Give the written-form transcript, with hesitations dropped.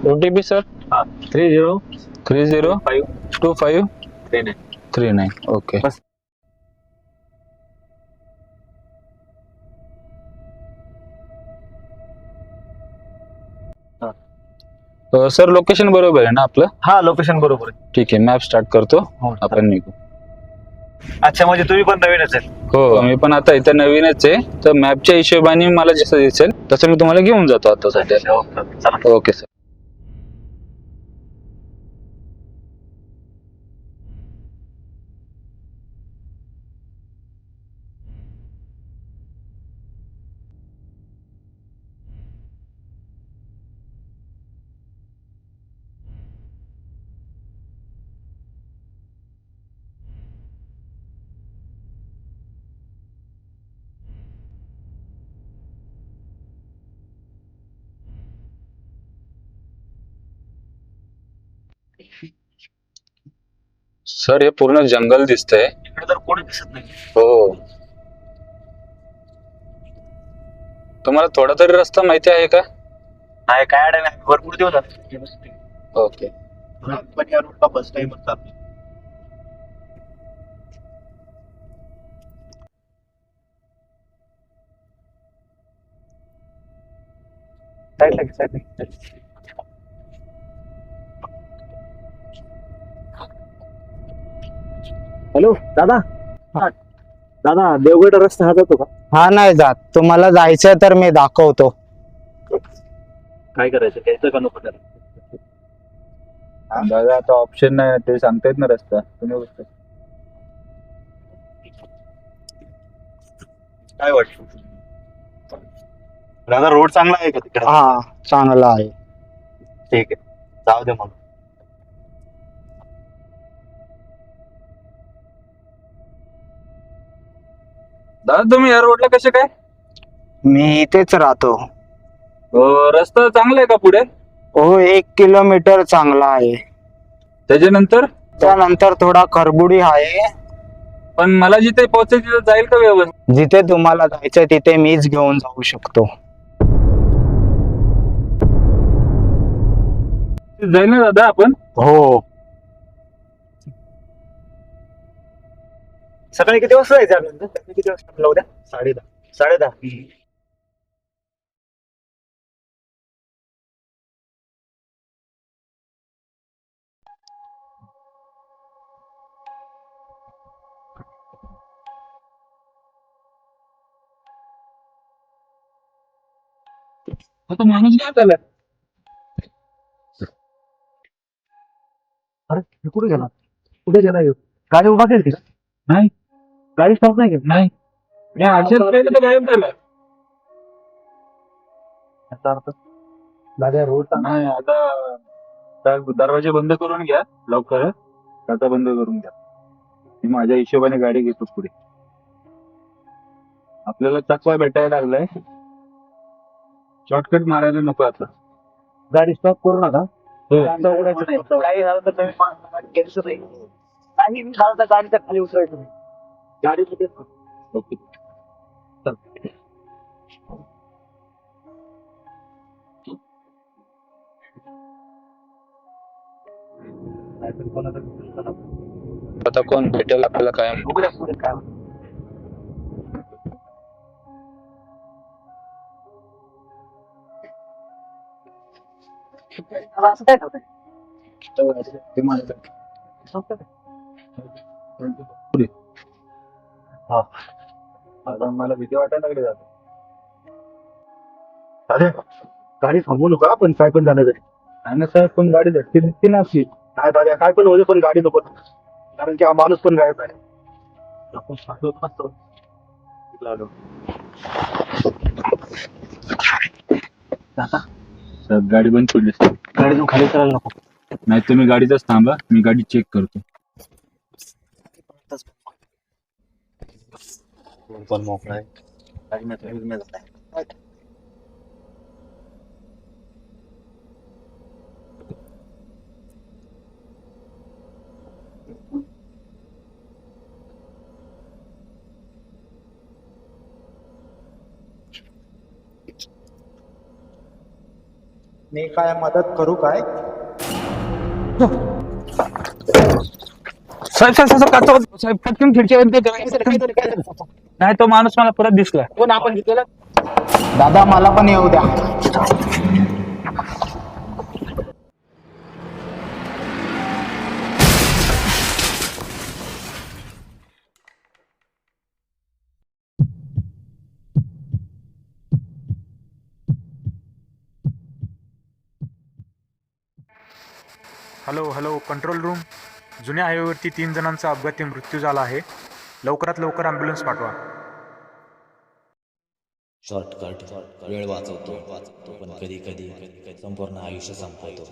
OTP sir 30 3025 39 okay. बस. Sir location बरोबर आहे ना आपलं? हा लोकेशन बरोबर आहे. ठीक आहे, मॅप स्टार्ट करतो, हो, आपण निघू. अच्छा म्हणजे तुम्ही पण नवीनच आहे. हो, मी पण आता इथं नवीनच आहे, तर मॅपच्या हिशोबाने मला जसं दिसेल तसं मी तुम्हाला घेऊन जातो आता सध्या. चला. Okay sir. सर हे पूर्ण जंगल दिसतंय. इकडे तर कोणी दिसत नाही. हो, तुम्हाला थोडा तरी रस्ता माहिती आहे का? नाही काय अडचण नाही, भरपूर दिवस झाले. ओके. पण या रूटला फर्स्ट टाइम चालू. हॅलो दादा. दादा देवगड रस्ता हा जातो का? हा नाही जात, तुम्हाला जायचंय तर मी दाखवतो. काय करायचं घ्यायचं का नको त्याला? दादा आता ऑप्शन नाही ते सांगतायत ना रस्ता, तुम्ही बघता. काय वाटतं दादा रोड चांगला आहे का तिकडे? हा चांगला आहे. ठीक आहे जाऊ दे मग. दादा तुम्ही या रोडला कसे काय? मी इथेच राहतो. रस्ता चांगला आहे का पुढे? हो 1 किलोमीटर चांगला आहे. त्याच्यानंतर त्यानंतर थोडा खरबुडी आहे. पण मला जिथे पोहोचायचं तिथे जाईल का व्यवस्थित? जिथे तुम्हाला जायचं तिथे मीच घेऊन जाऊ शकतो. जाईल ना दादा आपण? हो सकाळी किती वाजता जायचं आपल्याला? किती वाजता आपल्याला उद्या? 10:30. 10:30. तो माणूस काय झाला? अरे कुठे गेला? कुठे गेला ह्यो? गाडी उभा केली का? नाही, गाडी स्टॉप नाही केली. नाही. या आरशात गायब झाला. याचा अर्थ दादा रोड नाही, आता दरवाजे बंद करून घ्या, लॉक करा, आता बंद करून घ्या. मी माझ्या हिशोबाने गाडी घेतो पुढे. आपल्याला चकवा भेटायला लागलाय, शॉर्टकट मारायला नको आता. गाडी स्टॉप करू नका. हो. उघडायचं नाही. काही झालं तर तुम्ही गाडी घ्यायचं नाही. काही झालं तर गाडीच्या खाली उतरायचं नाही. गाडी तिथेच थांब. ओके. चल. नाहीतर कोणाला चला. आता कोण भेटेल आपल्याला काय? उघड्या पुढे काय असं काय करताय? ते माझं. पुढे. हा. आता मला भीती वाटायला लागली दादा. अरे गाडी थांबवू नका आपण काय पण झालं तरी. नाही ना साहेब, पण गाडी झटकी दिसते ना अशी. काय दादा काय पण होते पण गाडी नको. कारण की हा माणूस पण गायब आहे. आपण साधत नसतो. लागलो. दादा साहेब गाडी बंद पडली. गाडीतून खाली करायला नको. नाही तुम्ही गाडीतच थांबा, मी गाडी चेक करतो. पण मोकळा आहे. गाडी नाही जात आहे. मी काय मदत करू काय? साहेब साहेब साहेब काचा साहेब पटकन खिडकी नाही तो माणूस मला परत दिसला. कोण आपण घेतलेलं? दादा मला पण येऊ द्या. Hello hello control room. जुन्या हायवेवरती 3 जणांचा अपघाती मृत्यू झाला आहे. लवकरात लवकर ॲम्ब्युलन्स पाठवा. शॉर्टकट वेळ वाचवतो पण कधी कधी संपूर्ण आयुष्य संपवतो.